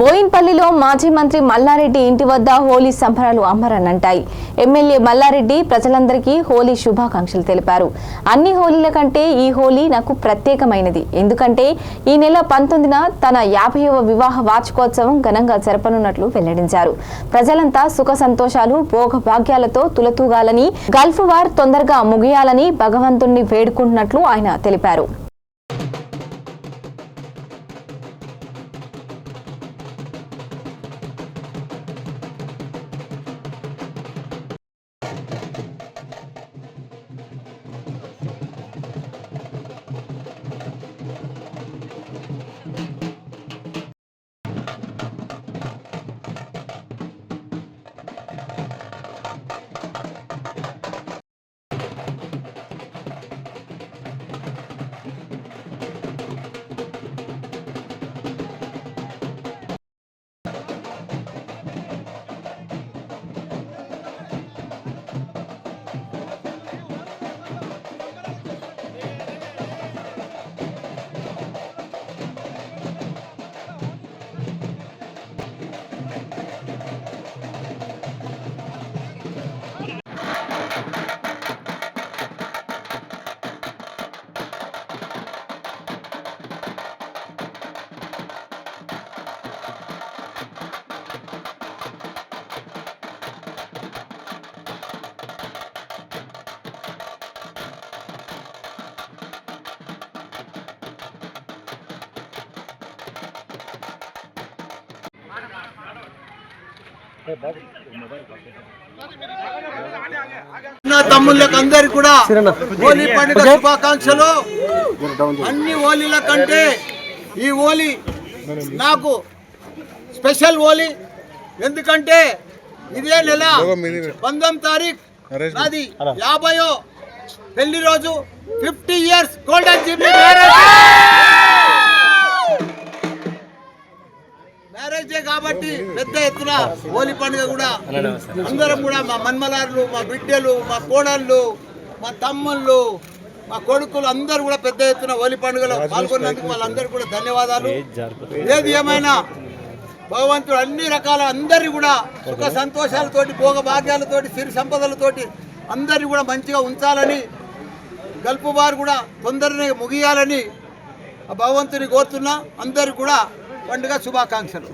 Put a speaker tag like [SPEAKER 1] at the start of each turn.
[SPEAKER 1] బోయిన్పల్లిలో మాజీ మంత్రి మల్లారెడ్డి ఇంటి వద్ద హోలీ సంబరాలు అంబరనంటాయి. ఎమ్మెల్యే మల్లారెడ్డి ప్రజలందరికీ హోలీ శుభాకాంక్షలు తెలిపారు. అన్ని హోలీల కంటే ఈ హోలీ నాకు ప్రత్యేకమైనది. ఎందుకంటే ఈ నెల 19న తన 50వ వివాహ వార్షికోత్సవం ఘనంగా జరపనున్నట్లు వెల్లడించారు. ప్రజలంతా సుఖ సంతోషాలు భోగ భాగ్యాలతో తులతూగాలని, గల్ఫ్ వార్ తొందరగా ముగియాలని భగవంతుణ్ణి వేడుకుంటున్నట్లు ఆయన తెలిపారు.
[SPEAKER 2] తమ్ముళ్ళకి అందరికి కూడా హోలీ పండుగ శుభాకాంక్షలు. అన్ని హోలీల కంటే ఈ హోలీ నాకు స్పెషల్ హోలీ. ఎందుకంటే ఇదే నెల 19వ తారీఖు నాది 50వ పెళ్లి రోజు. 50 years golden Jubilee marriage day కాబట్టి పెద్ద ఎత్తున హోలీ పండుగ కూడా అందరం కూడా మా మన్మలారులు, మా బిడ్డలు, మా కోడళ్ళు, మా తమ్ముళ్ళు, మా కొడుకులు అందరూ కూడా పెద్ద ఎత్తున హోలీ పండుగలో పాల్గొన్నందుకు వాళ్ళందరూ కూడా ధన్యవాదాలు. ఏది ఏమైనా భగవంతుడు అన్ని రకాల అందరినీ కూడా సుఖ సంతోషాలతోటి, భోగ భాగ్యాలతోటి, సిరి సంపదలతోటి అందరినీ కూడా మంచిగా ఉంచాలని, గల్ఫ్ వారు కూడా తొందరనే ముగియాలని ఆ భగవంతుని కోరుతున్నా. అందరికీ కూడా పండుగ శుభాకాంక్షలు.